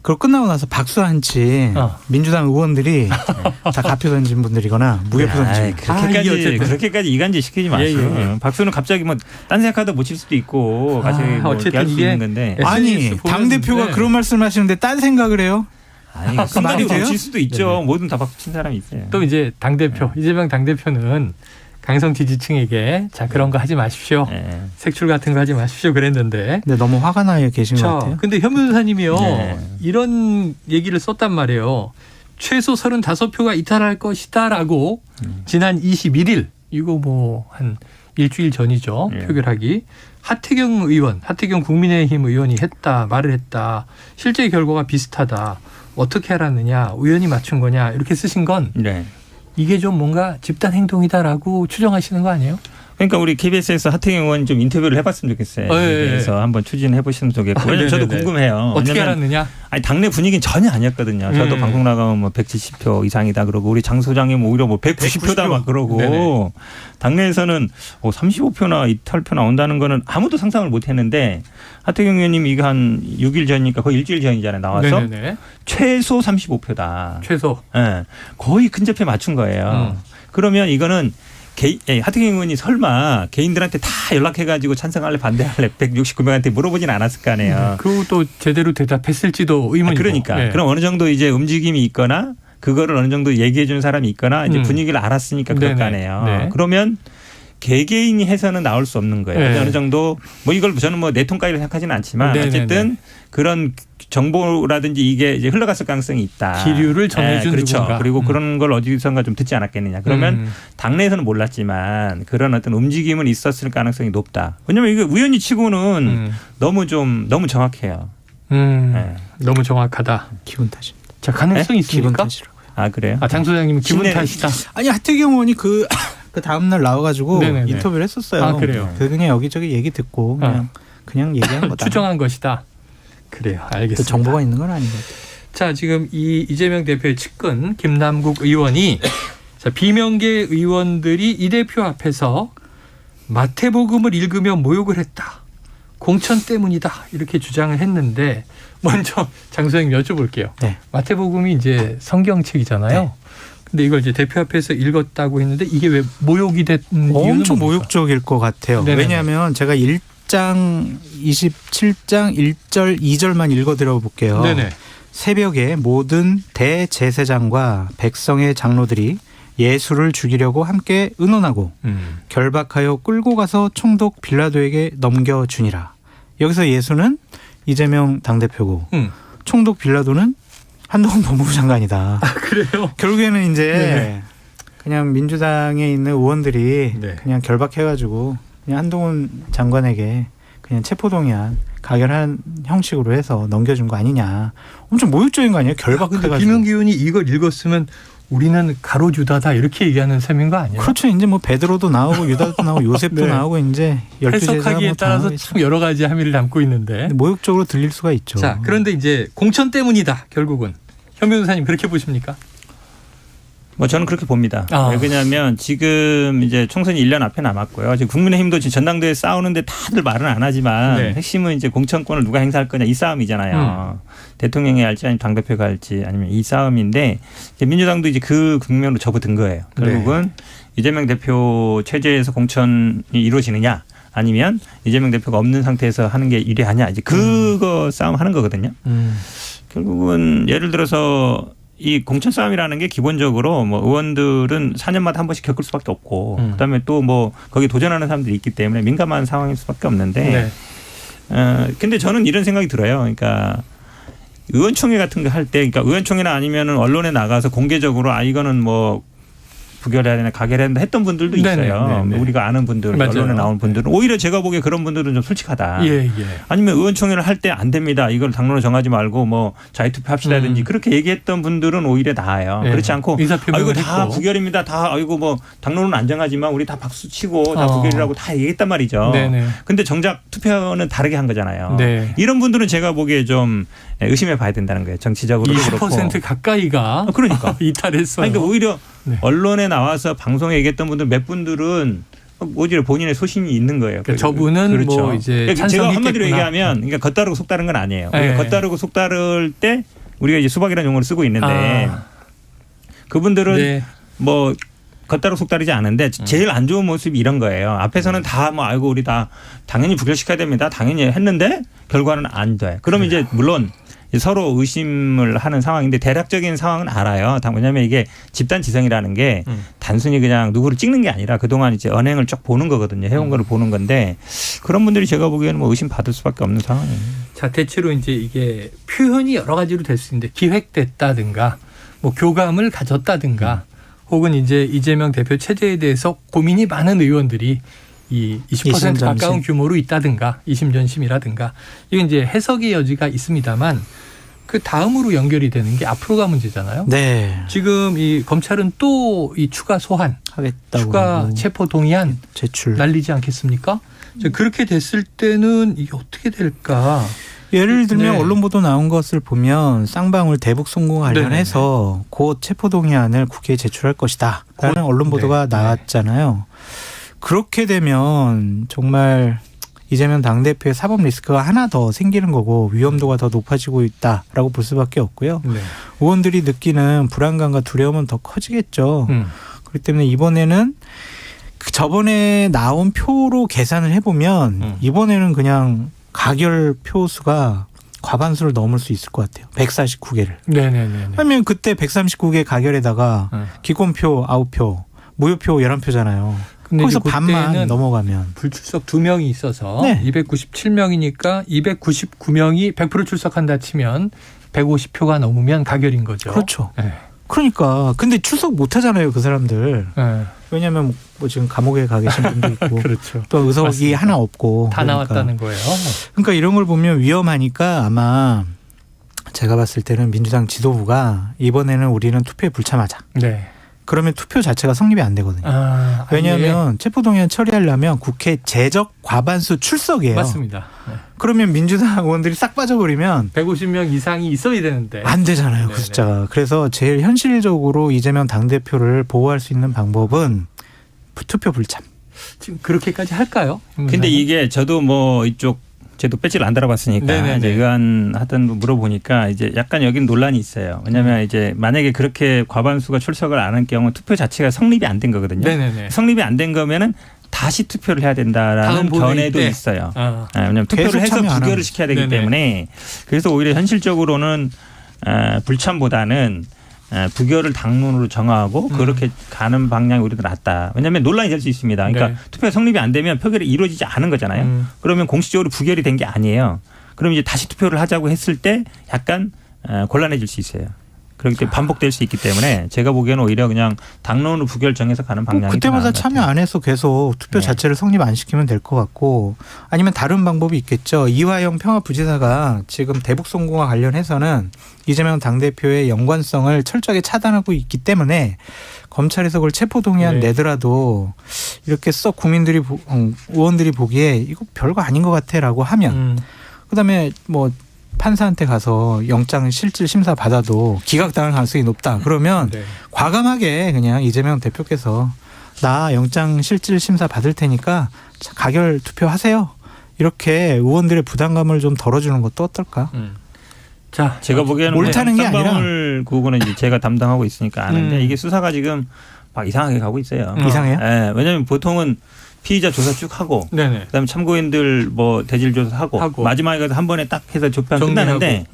그걸 끝나고 나서 박수 한 치 민주당 의원들이 다 가표 던진 분들이거나 무효표 던진 그렇게까지 이간질 시키지 마세요. 예. 박수는 갑자기 뭐 딴 생각하다 못 칠 수도 있고 같이 뭐 어쨌든 할수 이게 있는 건데. 아니 당대표가 그런 말씀하시는데 딴 생각을 해요? 아니 순간이 칠 수도 있죠. 뭐든 다 박수 친 사람이 있어요. 또 이제 당대표 이재명 당대표는 강성 지지층에게 자 그런 거 하지 마십시오. 색출 같은 거 하지 마십시오 그랬는데. 근데 너무 화가 나 계신 것 같아요. 근데 현 변호사님이요. 이런 얘기를 썼단 말이에요. 최소 35표가 이탈할 것이다라고 지난 21일 이거 뭐 한 일주일 전이죠. 표결하기. 하태경 의원, 하태경 국민의힘 의원이 말을 했다. 실제 결과가 비슷하다. 어떻게 알았느냐. 우연히 맞춘 거냐. 이렇게 쓰신 건 이게 좀 뭔가 집단 행동이다라고 추정하시는 거 아니에요? 그러니까 우리 KBS에서 하태경 의원 좀 인터뷰를 해봤으면 좋겠어요. 그래서 한번 추진해 보시면 좋겠고. 왜냐면 저도 궁금해요. 어떻게 알았느냐? 아니 당내 분위기는 전혀 아니었거든요. 저도 방송 나가면 뭐 170표 이상이다 그러고 우리 장 소장님 오히려 뭐 190표다 막 그러고 네네. 당내에서는 35표나 이탈표 나온다는 거는 아무도 상상을 못했는데 하태경 의원님 이거 한 6일 전이니까 거의 일주일 전이잖아요. 나와서 네네네. 최소 35표다. 최소. 네. 거의 근접해 맞춘 거예요. 그러면 이거는 하태경 의원이 설마 개인들한테 다 연락해가지고 찬성할래 반대할래 169명한테 물어보진 않았을 거 아니에요. 그리고 또 제대로 대답했을지도 의문이고. 그러니까. 네. 그럼 어느 정도 이제 움직임이 있거나 그거를 어느 정도 얘기해 주는 사람이 있거나 이제 분위기를 알았으니까 그럴 거 아니에요. 네. 그러면 개개인이 해서는 나올 수 없는 거예요. 네. 어느 정도 뭐 이걸 저는 뭐 내통까지로 생각하지는 않지만 네네네. 어쨌든 그런 정보라든지 이게 이제 흘러갔을 가능성이 있다. 기류를 전해준 그렇죠. 누군가. 그리고 그런 걸 어디선가 좀 듣지 않았겠느냐. 그러면 당내에서는 몰랐지만 그런 어떤 움직임은 있었을 가능성이 높다. 왜냐하면 이게 우연히 치고는 너무 정확해요. 네. 너무 정확하다. 기분 탓입니다. 자, 가능성이 있습니까? 기분 탓이라고요. 아 그래요? 장 소장님은 기분 탓이다. 아니 하태경 의원이 그 다음날 나와가지고 네네네. 인터뷰를 했었어요. 아 그래요? 그냥 여기저기 얘기 듣고 그냥 얘기한 거다. 추정한 것이다. 그래요. 알겠습니다. 정보가 있는 건 아닌 것 같아요. 자, 지금 이 이재명 대표의 측근 김남국 의원이 자, 비명계 의원들이 이 대표 앞에서 마태복음을 읽으며 모욕을 했다. 공천 때문이다. 이렇게 주장을 했는데 먼저 장 소장님 여쭤볼게요. 네. 마태복음이 이제 성경책이잖아요. 네. 근데 이걸 이제 대표 앞에서 읽었다고 했는데 이게 왜 모욕이 됐 이유는 엄청 뭡니까? 모욕적일 것 같아요. 네네네. 왜냐하면 제가 1장 27장 1절 2절만 읽어드려 볼게요. 네네. 새벽에 모든 대제사장과 백성의 장로들이 예수를 죽이려고 함께 의논하고 결박하여 끌고 가서 총독 빌라도에게 넘겨주니라. 여기서 예수는 이재명 당대표고 총독 빌라도는 한동훈 법무부 장관이다. 아, 그래요? 결국에는 이제 네. 그냥 민주당에 있는 의원들이 네. 그냥 결박해가지고 그냥 한동훈 장관에게 그냥 체포동의안 가결한 형식으로 해서 넘겨준 거 아니냐. 엄청 모욕적인 거 아니에요? 결박해가지고. 비명계 의원이 이걸 읽었으면 우리는 가로주다다 이렇게 얘기하는 셈인 거 아니에요? 그렇죠. 이제 뭐 베드로도 나오고 유다도 나오고 요셉도 네. 나오고 이제 12제자가 해석하기에 뭐 따라서 참 여러 가지 함의를 담고 있는데 모욕적으로 들릴 수가 있죠. 자, 그런데 이제 공천 때문이다. 결국은 현 변호사님 그렇게 보십니까? 뭐 저는 그렇게 봅니다. 왜 그러냐면 지금 이제 총선이 1년 앞에 남았고요. 지금 국민의힘도 지금 전당대회 싸우는데 다들 말은 안 하지만 네. 핵심은 이제 공천권을 누가 행사할 거냐 이 싸움이잖아요. 대통령이 할지 아니면 당대표가 할지 아니면 이 싸움인데 이제 민주당도 이제 그 국면으로 접어든 거예요. 결국은 네. 이재명 대표 체제에서 공천이 이루어지느냐 아니면 이재명 대표가 없는 상태에서 하는 게 유리하냐 이제 그거 싸움 하는 거거든요. 결국은 예를 들어서 이 공천 싸움이라는 게 기본적으로 뭐 의원들은 4년마다 한 번씩 겪을 수밖에 없고 그다음에 또 뭐 거기 도전하는 사람들이 있기 때문에 민감한 상황일 수밖에 없는데 근데 저는 이런 생각이 들어요. 그러니까 의원총회 같은 거 할 때 그러니까 의원총회나 아니면은 언론에 나가서 공개적으로 이거는 뭐 부결해야 되나 가결해야 된다 했던 분들도 있어요. 네네. 우리가 아는 분들 맞아요. 언론에 나온 분들은 오히려 제가 보기에 그런 분들은 좀 솔직하다. 예. 아니면 의원총회를 할 때 안 됩니다. 이걸 당론으로 정하지 말고 뭐 자유투표합시다든지 그렇게 얘기했던 분들은 오히려 나아요. 예. 그렇지 않고 이거 다 했고. 부결입니다. 다 이거 뭐 당론은 안 정하지만 우리 다 박수 치고 다 부결이라고 다 얘기했단 말이죠. 그런데 정작 투표는 다르게 한 거잖아요. 네. 이런 분들은 제가 보기에 좀 의심해 봐야 된다는 거예요. 정치적으로 20% 가까이가 그러니까 이탈했어요. 그러니까 오히려 네. 언론에 나와서 방송에 얘기했던 분들 몇 분들은 오히려 본인의 소신이 있는 거예요. 그러니까 저분은 그렇죠. 뭐 이제 제가 한마디로 얘기하면 그러니까 겉다르고 속다른 건 아니에요. 네. 겉다르고 속다를 때 우리가 이제 수박이라는 용어를 쓰고 있는데 그분들은 네. 뭐 겉다르고 속다르지 않은데 제일 안 좋은 모습이 이런 거예요. 앞에서는 다 뭐 아이고 우리 다 당연히 부결시켜야 됩니다. 당연히 했는데 결과는 안 돼. 그러면 이제 물론 서로 의심을 하는 상황인데 대략적인 상황은 알아요. 왜냐하면 이게 집단지성이라는 게 단순히 그냥 누구를 찍는 게 아니라 그동안 이제 언행을 쭉 보는 거거든요. 해온 거를 보는 건데 그런 분들이 제가 보기에는 뭐 의심 받을 수밖에 없는 상황이에요. 자, 대체로 이제 이게 표현이 여러 가지로 될 수 있는데 기획됐다든가 뭐 교감을 가졌다든가 혹은 이제 이재명 대표 체제에 대해서 고민이 많은 의원들이 이 20% 가까운 규모로 있다든가 이심전심이라든가 이게 이제 해석의 여지가 있습니다만 그 다음으로 연결이 되는 게 앞으로가 문제잖아요. 네. 지금 이 검찰은 또 이 추가 소환, 하겠다고 추가 체포 동의안 제출 날리지 않겠습니까? 그렇게 됐을 때는 이게 어떻게 될까? 예를 들면 네. 언론 보도 나온 것을 보면 쌍방울 대북 송금 관련해서 곧 체포동의안을 국회에 제출할 것이다 라는 언론 보도가 나왔잖아요. 그렇게 되면 정말 이재명 당대표의 사법 리스크가 하나 더 생기는 거고 위험도가 더 높아지고 있다라고 볼 수밖에 없고요. 네. 의원들이 느끼는 불안감과 두려움은 더 커지겠죠. 그렇기 때문에 이번에는 저번에 나온 표로 계산을 해보면 이번에는 그냥 가결 표수가 과반수를 넘을 수 있을 것 같아요. 149개를. 네네네. 하면 그때 139개 가결에다가 기권표 9표, 무효표 11표잖아요. 거기서 반만 넘어가면. 불출석 2명이 있어서 네. 297명이니까 299명이 100% 출석한다 치면 150표가 넘으면 가결인 거죠. 그렇죠. 네. 그러니까 근데 출석 못 하잖아요, 그 사람들. 네. 왜냐하면 뭐 지금 감옥에 가 계신 분도 있고 그렇죠. 또 의석이 맞습니다. 하나 없고 다 나왔다는 거예요. 그러니까 이런 걸 보면 위험하니까 아마 제가 봤을 때는 민주당 지도부가 이번에는 우리는 투표에 불참하자. 네. 그러면 투표 자체가 성립이 안 되거든요. 왜냐하면 체포동의안 처리하려면 국회 제적 과반수 출석이에요. 맞습니다. 네. 그러면 민주당 의원들이 싹 빠져버리면 150명 이상이 있어야 되는데 안 되잖아요. 네네. 그 숫자가. 그래서 제일 현실적으로 이재명 당대표를 보호할 수 있는 방법은 투표 불참. 지금 그렇게까지 할까요? 근데 이게 저도 뭐 이쪽 저도 배지를 안 달아봤으니까 네네네. 이제 의원 하던 물어보니까 이제 약간 여긴 논란이 있어요. 왜냐하면 이제 만약에 그렇게 과반수가 출석을 안 한 경우 투표 자체가 성립이 안 된 거거든요. 네네네. 성립이 안 된 거면은 다시 투표를 해야 된다라는 견해도 있어요. 왜냐하면 투표를 해서 부결을 시켜야 되기 네네. 때문에 그래서 오히려 현실적으로는 불참보다는 부결을 당론으로 정하고 그렇게 가는 방향이 오히려 더 낫다. 왜냐하면 논란이 될 수 있습니다. 그러니까 네. 투표 성립이 안 되면 표결이 이루어지지 않은 거잖아요. 그러면 공식적으로 부결이 된 게 아니에요. 그럼 이제 다시 투표를 하자고 했을 때 약간 곤란해질 수 있어요. 그렇기 때문에 반복될 수 있기 때문에 제가 보기에는 오히려 그냥 당론으로 부결 정해서 가는 방향이 그때마다 참여 안 해서 계속 투표 네. 자체를 성립 안 시키면 될 것 같고 아니면 다른 방법이 있겠죠. 이화영 평화부지사가 지금 대북 송금과 관련해서는 이재명 당대표의 연관성을 철저하게 차단하고 있기 때문에 검찰에서 그걸 체포동의안 네. 내더라도 이렇게 썩 국민들이 의원들이 보기에 이거 별거 아닌 것 같아라고 하면 그다음에 뭐 판사한테 가서 영장 실질 심사 받아도 기각당할 가능성이 높다. 그러면 네. 과감하게 그냥 이재명 대표께서 나 영장 실질 심사 받을 테니까 가결 투표하세요. 이렇게 의원들의 부담감을 좀 덜어주는 것도 어떨까? 자, 제가 보기에는 옳다는 게 아니라 쌍방울 그거는 이제 제가 담당하고 있으니까 아는데 이게 수사가 지금 막 이상하게 가고 있어요. 이상해요? 네, 왜냐하면 보통은 피의자 조사 쭉 하고 네네. 그다음에 참고인들 뭐 대질 조사하고 마지막에 가서 한 번에 딱 해서 조판 끝나는데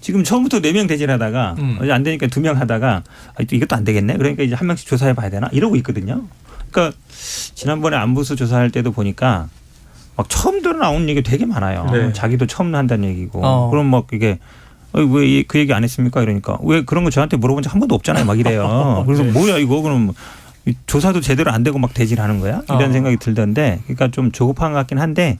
지금 처음부터 4명 대질하다가 어제 안 되니까 2명 하다가 또 이것도 안 되겠네. 그러니까 이제 한 명씩 조사해 봐야 되나 이러고 있거든요. 그러니까 지난번에 안부수 조사할 때도 보니까 막 처음 들어 나온 얘기 되게 많아요. 네. 자기도 처음 한다는 얘기고 그럼 막 이게 왜 그 얘기 안 했습니까? 이러니까 왜 그런 거 저한테 물어본 적 한 번도 없잖아요. 막 이래요. 그래서 네. 뭐야 이거 그럼 조사도 제대로 안 되고 막 대질하는 거야? 이런 생각이 들던데 그러니까 좀 조급한 것 같긴 한데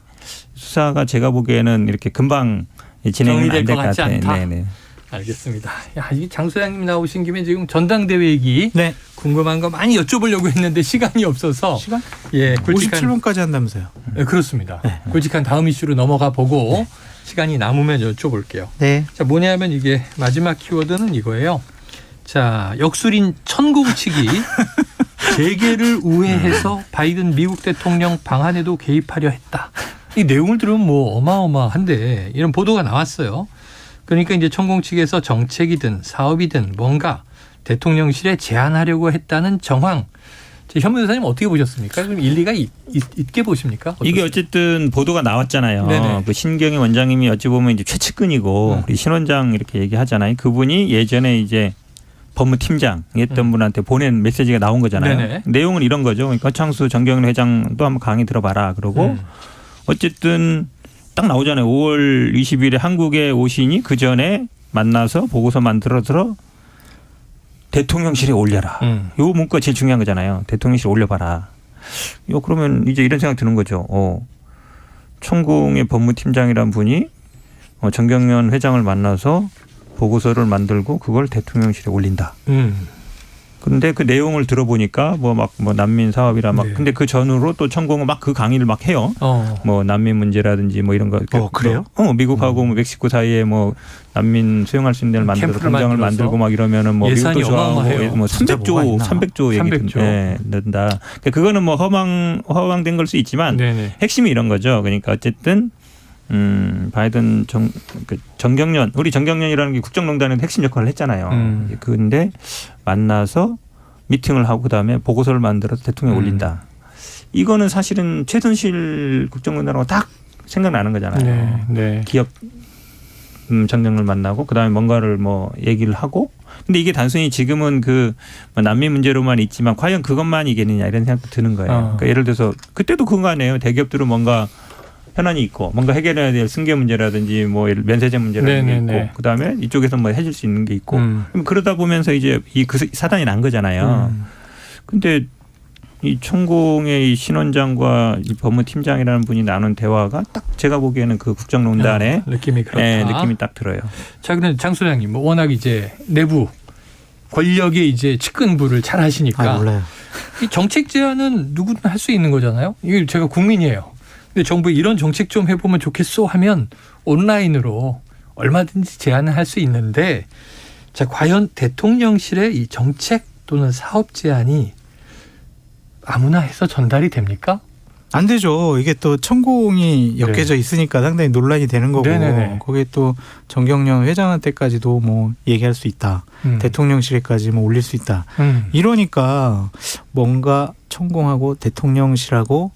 수사가 제가 보기에는 이렇게 금방 진행이 안 될 것 같아요. 네네. 알겠습니다. 야, 이 장 소장님 나오신 김에 지금 전당대회 얘기 네. 궁금한 거 많이 여쭤보려고 했는데 시간이 없어서 시간? 예, 굵직한 57분까지 한다면서요. 네, 그렇습니다. 네. 굵직한 다음 이슈로 넘어가 보고 시간이 남으면 여쭤볼게요. 네. 자, 뭐냐면 이게 마지막 키워드는 이거예요. 자, 역술인 천공치기 재계를 우회해서 바이든 미국 대통령 방한에도 개입하려 했다. 이 내용을 들으면 뭐 어마어마한데 이런 보도가 나왔어요. 그러니까 이제 천공치기에서 정책이든 사업이든 뭔가 대통령실에 제안하려고 했다는 정황. 현 변호사님 어떻게 보셨습니까? 좀 일리가 있게 보십니까? 이게 어쨌든 보도가 나왔잖아요. 네네. 그 신경희 원장님이 어찌 보면 이제 최측근이고 우리 신 원장 이렇게 얘기하잖아요. 그분이 예전에 이제 법무팀장이었던 분한테 보낸 메시지가 나온 거잖아요. 네네. 내용은 이런 거죠. 그러니까 허창수 정경련 회장도 한번 강의 들어봐라. 그러고 어쨌든 딱 나오잖아요. 5월 20일에 한국에 오시니 그 전에 만나서 보고서 만들어서 대통령실에 올려라. 요 문구가 제일 중요한 거잖아요. 대통령실에 올려봐라. 그러면 이제 이런 생각 드는 거죠. 천공의 법무팀장이란 분이 정경련 회장을 만나서 보고서를 만들고 그걸 대통령실에 올린다. 근데 그 내용을 들어보니까 뭐 난민 사업이라 막 네. 근데 그 전후로 또 천공은 막 그 강의를 막 해요. 뭐 난민 문제라든지 뭐 이런 거. 그래요? 미국하고 뭐 멕시코 사이에 뭐 난민 수용할 수 있는 데를 만들고 캠프를 공장을 만들어서 만들고 막 이러면은 뭐 예산이 미국도 좋아하고 어마어마해요. 뭐 진짜 뭐가 있나? 300조 얘기 300조. 든다. 그거는 뭐 허황된 걸 수 있지만 네네. 핵심이 이런 거죠. 그러니까 어쨌든 바이든 정경련 우리 정경련이라는 게 국정농단의 핵심 역할을 했잖아요. 그런데 만나서 미팅을 하고 그다음에 보고서를 만들어서 대통령에 올린다. 이거는 사실은 최순실 국정농단하고 딱 생각나는 거잖아요. 네. 기업 정경련을 만나고 그다음에 뭔가를 뭐 얘기를 하고 근데 이게 단순히 지금은 그 난민 문제로만 있지만 과연 그것만이겠느냐 이런 생각도 드는 거예요. 그러니까 예를 들어서 그때도 그거 아니에요. 대기업들은 뭔가 현안이 있고 뭔가 해결해야 될 승계 문제라든지 뭐 면세점 문제라든지 있고 그다음에 이쪽에서 뭐 해줄 수 있는 게 있고 그럼 그러다 보면서 이제 그 사단이 난 거잖아요. 근데 이 천공의 이 신원장과 이 법무팀장이라는 분이 나눈 대화가 딱 제가 보기에는 그 국정농단의 느낌이 그렇다. 네, 느낌이 딱 들어요. 자, 그런데 장 소장님, 뭐 워낙 이제 내부 권력의 이제 측근부를 잘 하시니까 몰라요. 이 정책 제안은 누구든 할 수 있는 거잖아요. 이게 제가 국민이에요. 근데 정부에 이런 정책 좀 해보면 좋겠소 하면 온라인으로 얼마든지 제안을 할 수 있는데 자, 과연 대통령실의 이 정책 또는 사업 제안이 아무나 해서 전달이 됩니까? 안 되죠. 이게 또 천공이 엮여져 있으니까 상당히 논란이 되는 거고 네네네. 거기에 또 정경련 회장한테까지도 뭐 얘기할 수 있다. 대통령실에까지 뭐 올릴 수 있다. 이러니까 뭔가 천공하고 대통령실하고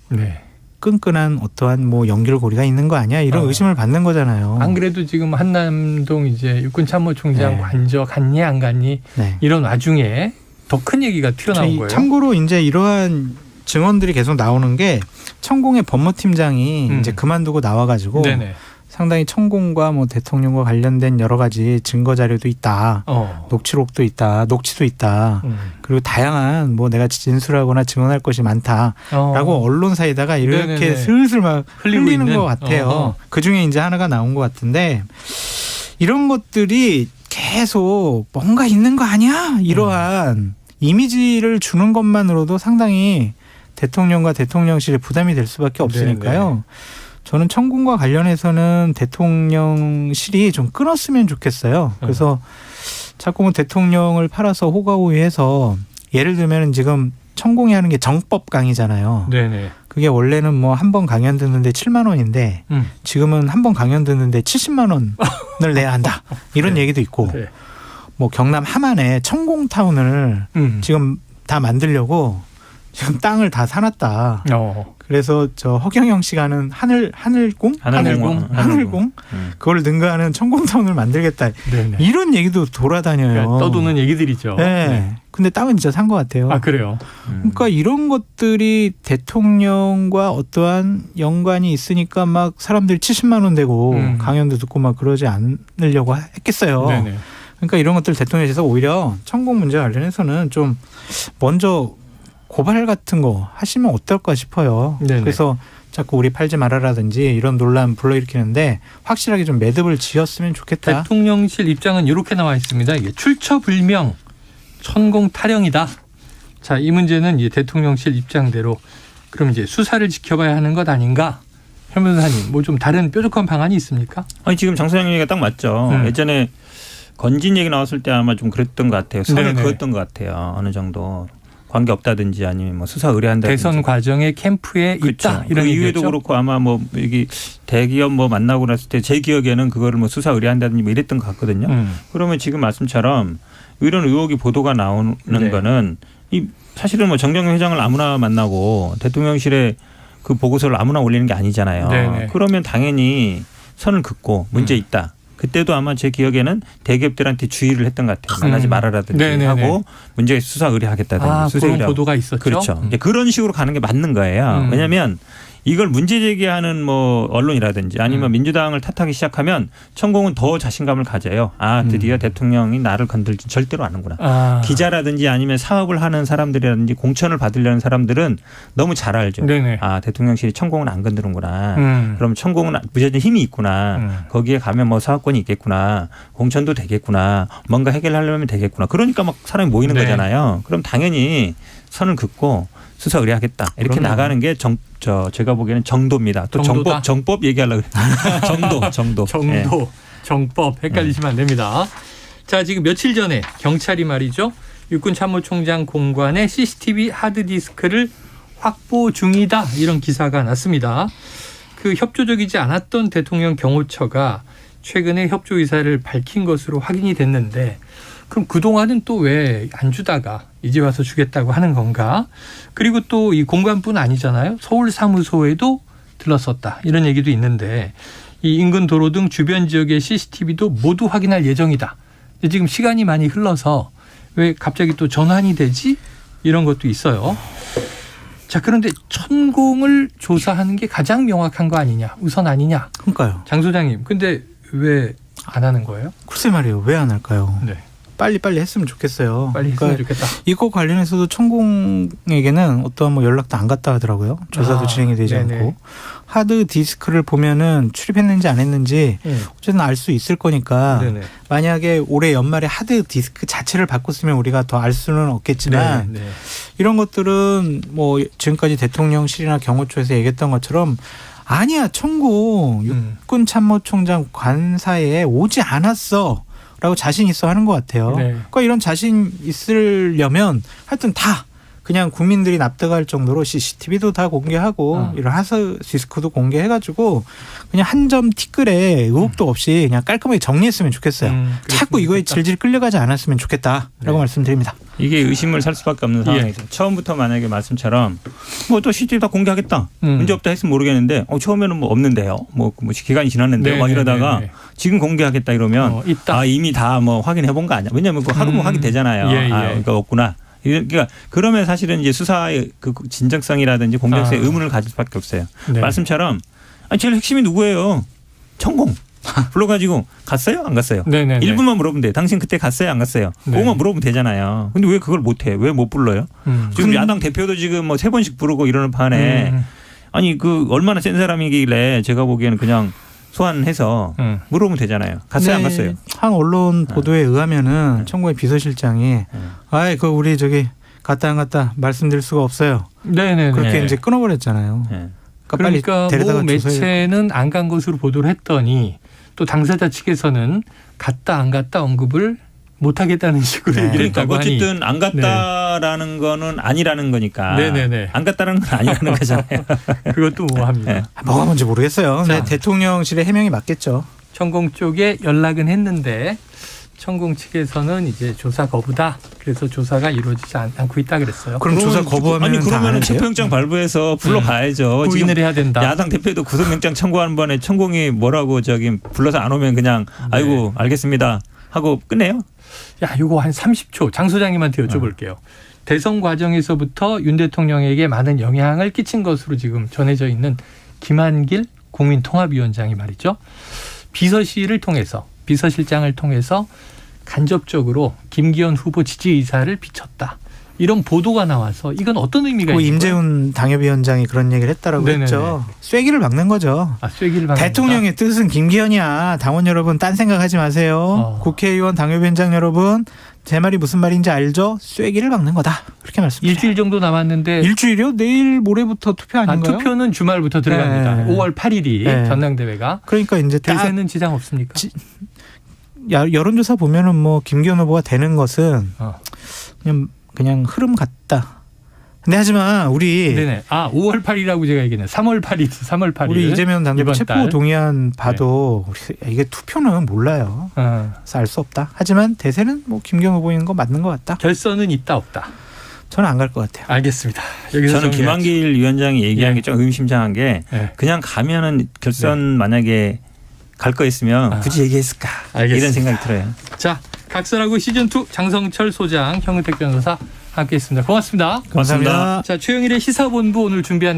끈끈한 어떠한 뭐 연결고리가 있는 거 아니야? 이런 의심을 받는 거잖아요. 안 그래도 지금 한남동 이제 육군참모총장 관저 갔니 안 갔니 이런 와중에 더 큰 얘기가 튀어나온 거예요. 참고로 이제 이러한 증언들이 계속 나오는 게 천공의 법무팀장이 이제 그만두고 나와가지고 상당히 천공과 뭐 대통령과 관련된 여러 가지 증거 자료도 있다, 녹취록도 있다, 녹취도 있다, 그리고 다양한 뭐 내가 진술하거나 증언할 것이 많다라고 언론사에다가 이렇게 슬슬 막 흘리는 것 같아요. 그 중에 이제 하나가 나온 것 같은데 이런 것들이 계속 뭔가 있는 거 아니야? 이러한 이미지를 주는 것만으로도 상당히 대통령과 대통령실에 부담이 될 수밖에 없으니까요. 저는 천공과 관련해서는 대통령실이 좀 끊었으면 좋겠어요. 그래서 자꾸 뭐 대통령을 팔아서 호가호위해서 예를 들면 지금 천공이 하는 게 정법 강의잖아요. 그게 원래는 뭐 한 번 강연 듣는데 7만 원인데 지금은 한 번 강연 듣는데 70만 원을 내야 한다. 이런 얘기도 있고 뭐 경남 함안에 천공타운을 지금 다 만들려고 지금 땅을 다 사놨다. 그래서 저 허경영 씨가 하는 하늘공 그걸 능가하는 천공타운을 만들겠다. 이런 얘기도 돌아다녀요. 그러니까 떠도는 얘기들이죠. 근데 땅은 진짜 산 것 같아요. 아, 그래요? 그러니까 이런 것들이 대통령과 어떠한 연관이 있으니까 막 사람들이 70만 원 되고 강연도 듣고 막 그러지 않으려고 했겠어요. 그러니까 이런 것들 대통령실에서 오히려 천공 문제 관련해서는 좀 먼저 고발 같은 거 하시면 어떨까 싶어요. 그래서 자꾸 우리 팔지 말아라든지 이런 논란 불러일으키는데 확실하게 좀 매듭을 지었으면 좋겠다. 대통령실 입장은 이렇게 나와 있습니다. 이게 출처불명 천공 타령이다. 자, 이 문제는 이제 대통령실 입장대로 그럼 이제 수사를 지켜봐야 하는 것 아닌가? 현 변호사님, 뭐 좀 다른 뾰족한 방안이 있습니까? 아니 지금 장 소장 얘기가 딱 맞죠. 예전에 건진 얘기 나왔을 때 아마 좀 그랬던 것 같아요. 선을 그었던 것 같아요. 어느 정도. 관계 없다든지 아니면 뭐 수사 의뢰한다든지. 대선 과정에 캠프에 있다. 이런 그 얘기였죠. 이후에도 그렇고 아마 뭐 여기 대기업 뭐 만나고 났을 때 제 기억에는 그거를 뭐 수사 의뢰한다든지 뭐 이랬던 것 같거든요. 그러면 지금 말씀처럼 이런 의혹이 보도가 나오는 거는 이 사실은 뭐 정경련 회장을 아무나 만나고 대통령실에 그 보고서를 아무나 올리는 게 아니잖아요. 그러면 당연히 선을 긋고 문제 있다. 그때도 아마 제 기억에는 대기업들한테 주의를 했던 것 같아요. 만나지 말아라든지 하고 문제가 수사 의뢰하겠다든지. 그런 보도가 있었죠. 그렇죠. 그런 식으로 가는 게 맞는 거예요. 왜냐하면 이걸 문제 제기하는 뭐 언론이라든지 아니면 민주당을 탓하기 시작하면 천공은 더 자신감을 가져요. 아 드디어 대통령이 나를 건들지 절대로 않는구나. 기자라든지 아니면 사업을 하는 사람들이라든지 공천을 받으려는 사람들은 너무 잘 알죠. 네네. 아 대통령실이 천공은 안 건드는구나. 그럼 천공은 무조건 힘이 있구나. 거기에 가면 뭐 사업권이 있겠구나. 공천도 되겠구나. 뭔가 해결하려면 되겠구나. 그러니까 막 사람이 모이는 네. 거잖아요. 그럼 당연히 선을 긋고 수사 의뢰하겠다. 이렇게 그럼요. 나가는 게 제가 보기에는 정도입니다. 또 정도다? 정법 얘기하려고 그래요. 정도. 예. 정법 헷갈리시면 안 됩니다. 자, 지금 며칠 전에 경찰이 말이죠. 육군참모총장 공관에 CCTV 하드디스크를 확보 중이다. 이런 기사가 났습니다. 그 협조적이지 않았던 대통령 경호처가 최근에 협조 의사를 밝힌 것으로 확인이 됐는데 그럼 그동안은 또 왜 안 주다가 이제 와서 주겠다고 하는 건가? 그리고 또 이 공관뿐 아니잖아요. 서울 사무소에도 들렀었다. 이런 얘기도 있는데 이 인근 도로 등 주변 지역의 CCTV도 모두 확인할 예정이다. 근데 지금 시간이 많이 흘러서 왜 갑자기 또 전환이 되지? 이런 것도 있어요. 자, 그런데 천공을 조사하는 게 가장 명확한 거 아니냐? 우선 아니냐? 그러니까요. 장 소장님. 근데 왜 안 하는 거예요? 글쎄 말이에요. 왜 안 할까요? 네. 빨리 했으면 좋겠어요. 빨리 했으면 좋겠다. 이거 관련해서도 천공에게는 어떠한 뭐 연락도 안 갔다 하더라고요. 조사도 진행이 되지 네네. 않고. 하드 디스크를 보면은 출입했는지 안 했는지 어쨌든 알 수 있을 거니까 네네. 만약에 올해 연말에 하드 디스크 자체를 바꿨으면 우리가 더 알 수는 없겠지만 네. 이런 것들은 뭐 지금까지 대통령실이나 경호처에서 얘기했던 것처럼 아니야 천공 육군참모총장 관사에 오지 않았어. 라고 자신 있어 하는 것 같아요. 네. 그러니까 이런 자신 있으려면 하여튼 다 그냥 국민들이 납득할 정도로 CCTV도 다 공개하고 이런 하드 디스크도 공개해가지고 그냥 한 점 티끌에 의혹도 없이 그냥 깔끔하게 정리했으면 좋겠어요. 자꾸 이거에 질질 끌려가지 않았으면 좋겠다라고 말씀드립니다. 이게 의심을 살 수밖에 없는 상황이죠. 처음부터 만약에 말씀처럼 뭐 또 CCTV 다 공개하겠다. 문제 없다 했으면 모르겠는데 처음에는 뭐 없는데요. 뭐 기간이 지났는데 막 이러다가 지금 공개하겠다 이러면 있다. 아 이미 다 뭐 확인해 본 거 아니야. 왜냐하면 그 하루면 확인되잖아요. 아 그러니까 없구나. 그러니까 그러면 사실은 이제 수사의 그 진정성이라든지 공정성에 의문을 가질 수밖에 없어요. 네. 말씀처럼 제일 핵심이 누구예요? 천공. 불러가지고 갔어요? 안 갔어요? 네네네. 1분만 물어보면 돼요. 당신 그때 갔어요? 안 갔어요? 네. 그것만 물어보면 되잖아요. 근데 왜 그걸 못해? 왜 못 불러요? 지금 야당 대표도 지금 뭐 3번씩 부르고 이러는 판에 아니 그 얼마나 센 사람이길래 제가 보기에는 그냥 소환해서 물어보면 되잖아요. 갔어요? 안 갔어요? 한 언론 보도에 의하면은 청구의 비서실장이 아이 그 우리 저기 갔다 안 갔다 말씀드릴 수가 없어요. 네네네. 그렇게 이제 끊어버렸잖아요. 그러니까 빨리 뭐 데려다가 매체는 안 간 것으로 보도를 했더니 또 당사자 측에서는 갔다 안 갔다 언급을 못하겠다는 식으로 얘기를 그러니까 했다고 하니. 어쨌든 안 갔다라는 거는 아니라는 거니까. 네네네. 안 갔다라는 건 아니라는 거잖아요. 그것도 모호합니다. 뭐가 뭔지 모르겠어요. 네, 대통령실의 해명이 맞겠죠. 천공 쪽에 연락은 했는데 천공 측에서는 이제 조사 거부다. 그래서 조사가 이루어지지 않고 있다 그랬어요. 그럼 조사 거부하면 아니 그러면 체포영장 발부해서 불러가야죠. 부인을 해야 된다. 야당 대표도 구속영장 청구하는 번에 천공이 뭐라고 불러서 안 오면 그냥 아이고 알겠습니다 하고 끝내요. 야, 이거 한 30초 장 소장님한테 여쭤볼게요. 대선 과정에서부터 윤 대통령에게 많은 영향을 끼친 것으로 지금 전해져 있는 김한길 국민통합위원장이 말이죠. 비서실을 통해서 비서실장을 통해서 간접적으로 김기현 후보 지지 의사를 비쳤다. 이런 보도가 나와서 이건 어떤 의미가 있는 거예요? 임재훈 당협위원장이 그런 얘기를 했다라고 네네네. 했죠. 쐐기를 박는 거죠. 쐐기를 박는 대통령의 뜻은 김기현이야. 당원 여러분 딴 생각하지 마세요. 국회의원 당협위원장 여러분 제 말이 무슨 말인지 알죠? 쐐기를 박는 거다. 그렇게 말씀드려요. 일주일 정도 남았는데. 일주일이요? 내일 모레부터 투표 아닌가요? 투표는 주말부터 들어갑니다. 네. 5월 8일이 네. 전당대회가. 그러니까 이제 대세는 지장 없습니까? 여론조사 보면은 뭐 김기현 후보가 되는 것은 그냥 흐름 같다. 근데 하지만 우리 네네. 5월 8일이라고 제가 얘기했네요. 3월 8일. 우리 이재명 당대표 체포 동의안 봐도 이게 투표는 몰라요. 그래서 알 수 없다. 하지만 대세는 뭐 김기현 후보인 거 맞는 것 같다. 결선은 있다 없다. 저는 안 갈 것 같아요. 알겠습니다. 저는 김한길 위원장이 얘기한 게 좀 의심장한 게 그냥 가면은 결선 만약에 갈 거 있으면 굳이 얘기했을까 이런 생각이 들어요. 자, 각설하고 시즌2 장성철 소장, 형은택 변호사 함께했습니다. 고맙습니다. 감사합니다. 자, 최영일의 시사본부 오늘 준비한